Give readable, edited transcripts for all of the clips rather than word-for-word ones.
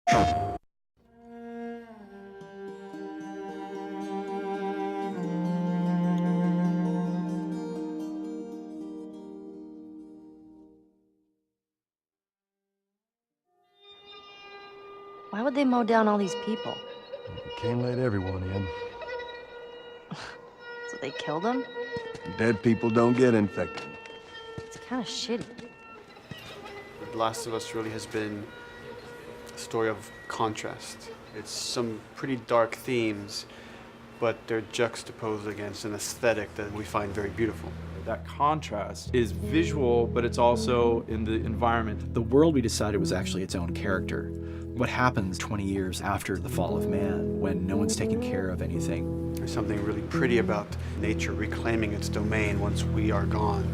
Why would they mow down all these people? Can't let everyone in. So they killed them? Dead people don't get infected. It's kind of shitty. The Last of Us really has been a story of contrast. It's some pretty dark themes, but they're juxtaposed against an aesthetic that we find very beautiful. That contrast is visual, but it's also in the environment. The world we decided was actually its own character. What happens 20 years after the fall of man when no one's taking care of anything? There's something really pretty about nature reclaiming its domain once we are gone.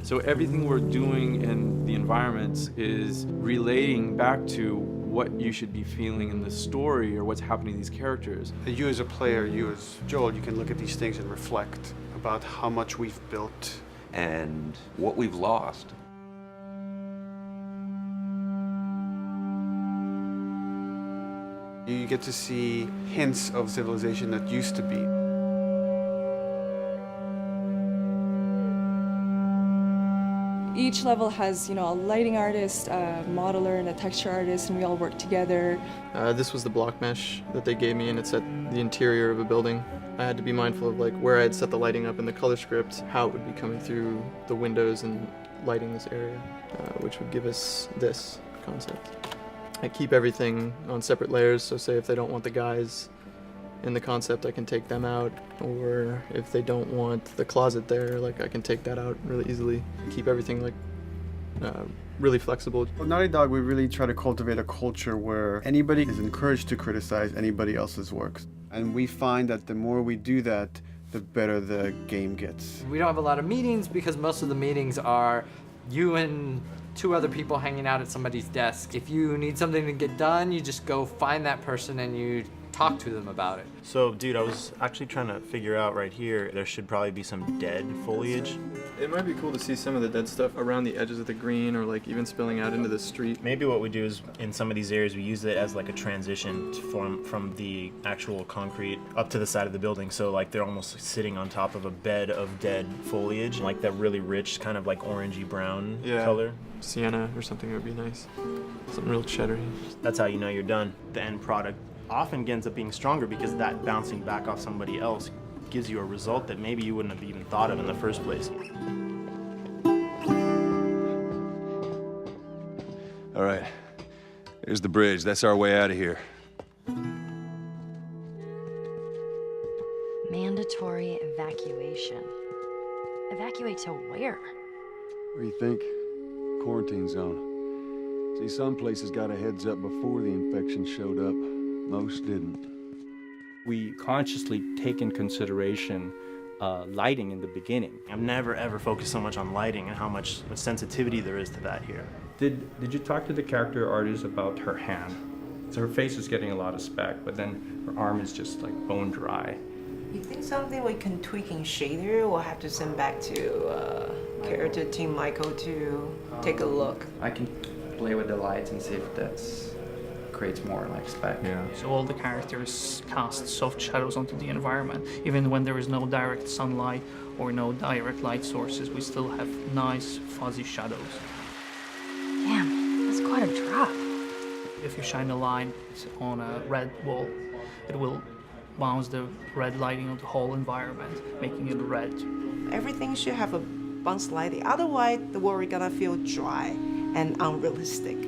So everything we're doing in the environments is relating back to what you should be feeling in the story or what's happening to these characters. You as a player, you as Joel, you can look at these things and reflect about how much we've built and what we've lost. You get to see hints of civilization that used to be. Each level has, a lighting artist, a modeler, and a texture artist, and we all work together. This was the block mesh that they gave me, and it set the interior of a building. I had to be mindful of where I had set the lighting up in the color script, how it would be coming through the windows and lighting this area, which would give us this concept. I keep everything on separate layers, so say if they don't want the guys in the concept, I can take them out, or if they don't want the closet there, I can take that out really easily. Keep everything really flexible. At Naughty Dog, we really try to cultivate a culture where anybody is encouraged to criticize anybody else's works. And we find that the more we do that, the better the game gets. We don't have a lot of meetings because most of the meetings are you and two other people hanging out at somebody's desk. If you need something to get done, you just go find that person and you talk to them about it. So, dude, I was actually trying to figure out right here, there should probably be some dead foliage. It might be cool to see some of the dead stuff around the edges of the green or even spilling out into the street. Maybe what we do is, in some of these areas, we use it as a transition from the actual concrete up to the side of the building. So they're almost sitting on top of a bed of dead foliage, that really rich kind of orangey brown color. Sienna or something would be nice. Something real cheddary. That's how you know you're done. The end product often ends up being stronger because that bouncing back off somebody else gives you a result that maybe you wouldn't have even thought of in the first place. All right, here's the bridge. That's our way out of here. Mandatory evacuation. Evacuate to where? What do you think? Quarantine zone. See, some places got a heads up before the infection showed up. Most didn't. We consciously take in consideration lighting in the beginning. I've never ever focused so much on lighting and how much sensitivity there is to that here. Did you talk to the character artist about her hand? So her face is getting a lot of speck, but then her arm is just bone dry. You think something we can tweak in shader? We'll have to send back to character team Michael to take a look. I can play with the lights and see if that's creates more spec. Yeah. So all the characters cast soft shadows onto the environment. Even when there is no direct sunlight or no direct light sources, we still have nice fuzzy shadows. Damn, that's quite a drop. If you shine a light on a red wall, it will bounce the red lighting on the whole environment, making it red. Everything should have a bounce lighting. Otherwise, the world is gonna feel dry and unrealistic.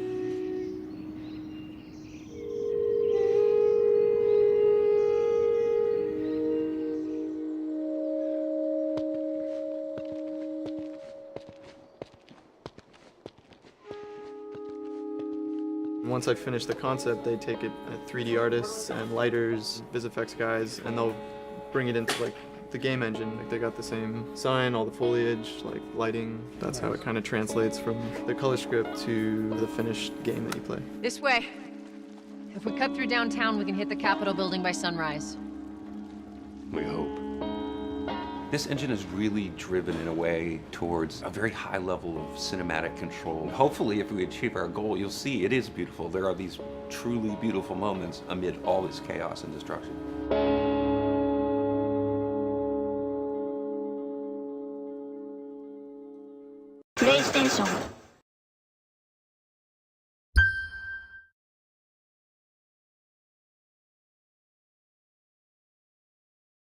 Once I finish the concept, they take it at 3D artists and lighters, VisFX guys, and they'll bring it into the game engine. They got the same sign, all the foliage, lighting. That's how it kind of translates from the color script to the finished game that you play. This way. If we cut through downtown, we can hit the Capitol building by sunrise. We hope. This engine is really driven in a way towards a very high level of cinematic control. Hopefully, if we achieve our goal, you'll see it is beautiful. There are these truly beautiful moments amid all this chaos and destruction. PlayStation